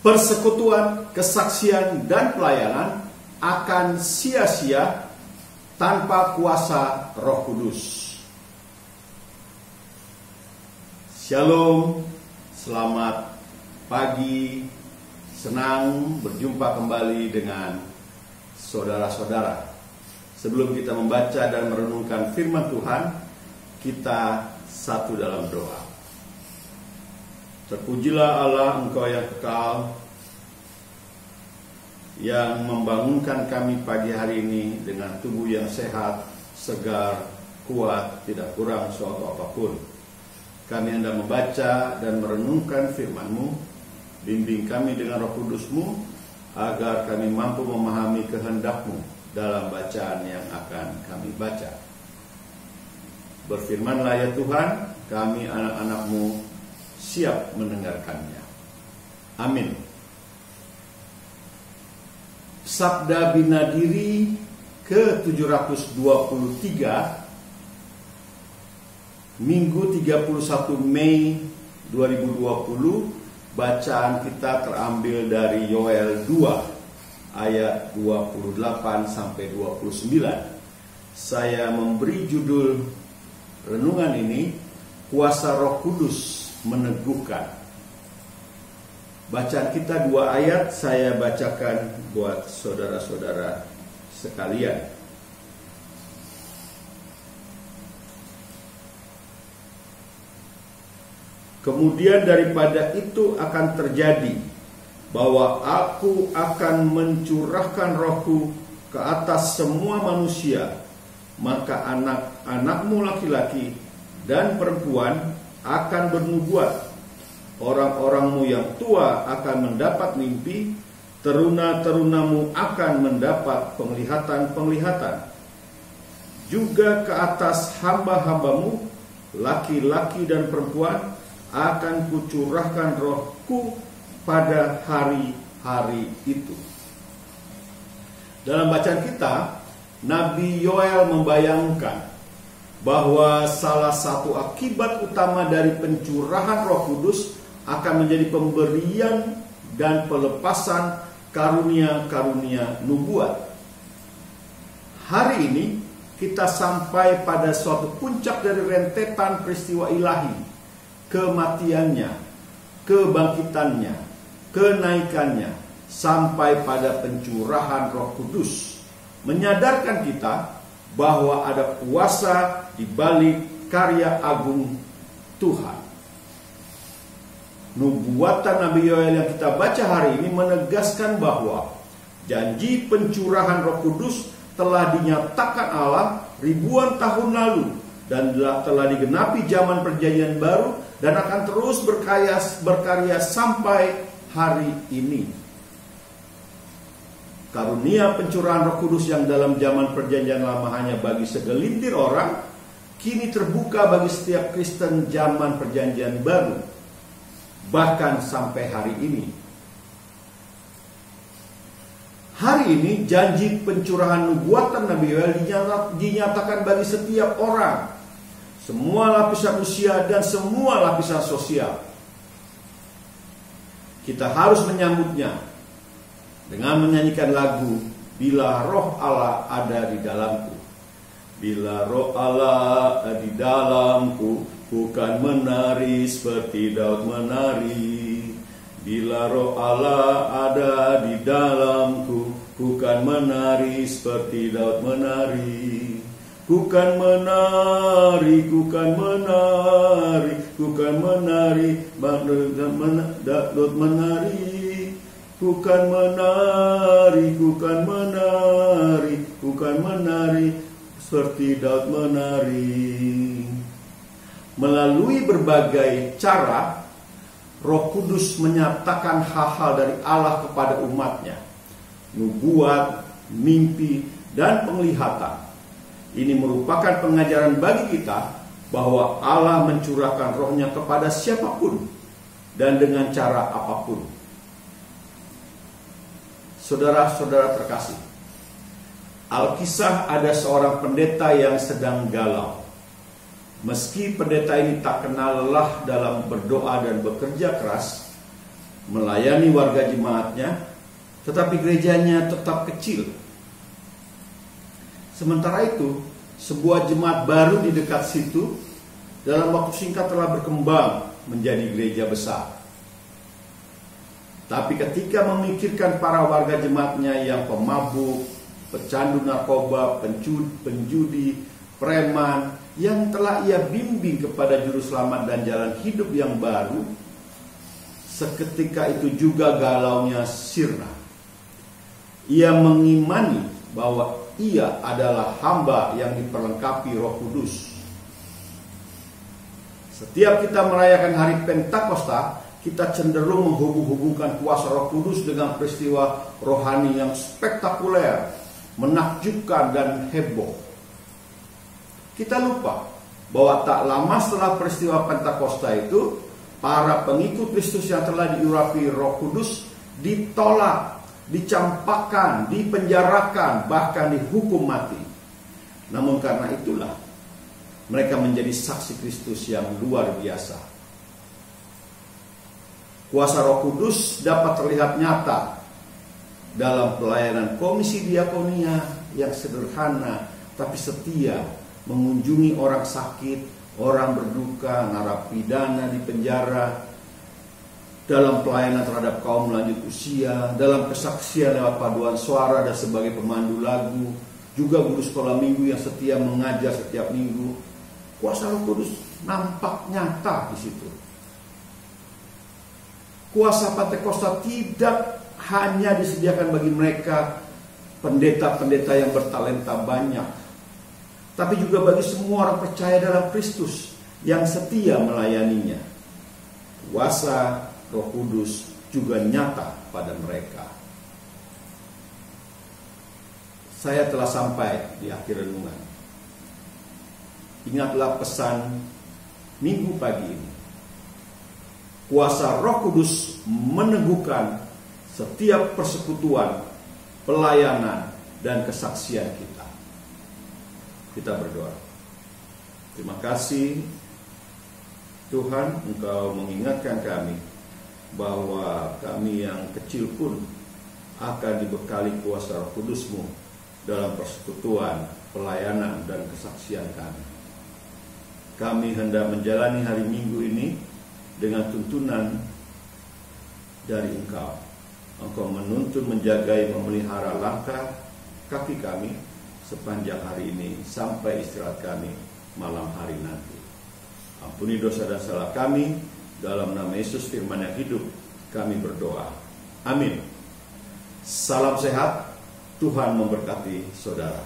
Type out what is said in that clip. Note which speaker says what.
Speaker 1: persekutuan, kesaksian, dan pelayanan akan sia-sia tanpa kuasa Roh Kudus. Shalom, selamat pagi, senang berjumpa kembali dengan saudara-saudara. Sebelum kita membaca dan merenungkan firman Tuhan, kita satu dalam doa. Terpujilah Allah, Engkau yang kekal, yang membangunkan kami pagi hari ini dengan tubuh yang sehat, segar, kuat, tidak kurang suatu apapun. Kami hendak membaca dan merenungkan firman-Mu. Bimbing kami dengan Roh Kudus-Mu, agar kami mampu memahami kehendak-Mu dalam bacaan yang akan kami baca. Berfirmanlah ya Tuhan, kami anak-anak-Mu siap mendengarkannya. Amin. Sabda Bina Diri ke-723, Minggu 31 Mei 2020. Bacaan kita terambil dari Yoel 2 ayat 28 sampai 29. Saya memberi judul renungan ini, Kuasa Roh Kudus Meneguhkan. Bacaan kita 2 ayat, saya bacakan buat saudara-saudara sekalian. Kemudian daripada itu akan terjadi bahwa aku akan mencurahkan Rohku ke atas semua manusia, maka anak-anakmu laki-laki dan perempuan akan bernubuat. Orang-orangmu yang tua akan mendapat mimpi, teruna-terunamu akan mendapat penglihatan-penglihatan. Juga ke atas hamba-hambamu, laki-laki dan perempuan, akan kucurahkan Rohku pada hari-hari itu. Dalam bacaan kita, Nabi Yoel membayangkan bahwa salah satu akibat utama dari pencurahan Roh Kudus akan menjadi pemberian dan pelepasan karunia-karunia nubuat. Hari ini kita sampai pada suatu puncak dari rentetan peristiwa ilahi, kematiannya, kebangkitannya, kenaikannya, sampai pada pencurahan Roh Kudus, menyadarkan kita bahwa ada kuasa di balik karya agung Tuhan. Nubuatan Nabi Yoel yang kita baca hari ini menegaskan bahwa janji pencurahan Roh Kudus telah dinyatakan Allah ribuan tahun lalu dan telah digenapi zaman Perjanjian Baru dan akan terus berkarya sampai hari ini. Karunia pencurahan Roh Kudus yang dalam zaman Perjanjian Lama hanya bagi segelintir orang, kini terbuka bagi setiap Kristen zaman Perjanjian Baru, bahkan sampai hari ini. Hari ini janji pencurahan nubuatan Nabi Yoel dinyatakan bagi setiap orang, semua lapisan usia dan semua lapisan sosial. Kita harus menyambutnya dengan menyanyikan lagu Bila Roh Allah Ada di Dalamku. Bila Roh Allah ada di dalamku, bukan menari seperti Daud menari. Bila Roh Allah ada di dalamku, bukan menari seperti Daud menari. Bukan menari, bukan menari, bukan menari, Daud menari. Bukan menari, bukan menari, bukan menari seperti Daud menari. Melalui berbagai cara, Roh Kudus menyatakan hal-hal dari Allah kepada umatnya. Nubuat, mimpi, dan penglihatan. Ini merupakan pengajaran bagi kita bahwa Allah mencurahkan Roh-Nya kepada siapapun dan dengan cara apapun. Saudara-saudara terkasih, Alkisah ada seorang pendeta yang sedang galau. Meski pendeta ini tak kenal lelah dalam berdoa dan bekerja keras, melayani warga jemaatnya, tetapi gerejanya tetap kecil. Sementara itu, sebuah jemaat baru di dekat situ dalam waktu singkat telah berkembang menjadi gereja besar. Tapi ketika memikirkan para warga jemaatnya yang pemabuk, pecandu narkoba, penjudi, preman, yang telah ia bimbing kepada juru selamat dan jalan hidup yang baru, seketika itu juga galaunya sirna. Ia mengimani bahwa ia adalah hamba yang diperlengkapi Roh Kudus. Setiap kita merayakan hari Pentakosta, kita cenderung menghubung-hubungkan kuasa Roh Kudus dengan peristiwa rohani yang spektakuler, menakjubkan dan heboh. Kita lupa bahwa tak lama setelah peristiwa Pentakosta itu, para pengikut Kristus yang telah diurapi Roh Kudus ditolak, dicampakkan, dipenjarakan, bahkan dihukum mati. Namun karena itulah mereka menjadi saksi Kristus yang luar biasa. Kuasa Roh Kudus dapat terlihat nyata dalam pelayanan komisi diakonia yang sederhana tapi setia, mengunjungi orang sakit, orang berduka, narapidana di penjara, dalam pelayanan terhadap kaum lanjut usia, dalam kesaksian lewat paduan suara dan sebagai pemandu lagu, juga guru sekolah minggu yang setia mengajar setiap minggu. Kuasa Roh Kudus nampak nyata di situ. Kuasa Pentakosta tidak hanya disediakan bagi mereka pendeta-pendeta yang bertalenta banyak, tapi juga bagi semua orang percaya dalam Kristus yang setia melayaninya. Kuasa Roh Kudus juga nyata pada mereka. Saya telah sampai di akhir renungan. Ingatlah pesan minggu pagi ini. Kuasa Roh Kudus meneguhkan setiap persekutuan, pelayanan, dan kesaksian kita. Kita berdoa. Terima kasih Tuhan, Engkau mengingatkan kami bahwa kami yang kecil pun akan dibekali kuasa Roh Kudus-Mu dalam persekutuan, pelayanan, dan kesaksian kami. Kami hendak menjalani hari Minggu ini dengan tuntunan dari Engkau. Engkau menuntun, menjagai, memelihara langkah kaki kami sepanjang hari ini sampai istirahat kami malam hari nanti. Ampuni dosa dan salah kami, dalam nama Yesus firman yang hidup kami berdoa. Amin. Salam sehat, Tuhan memberkati saudara.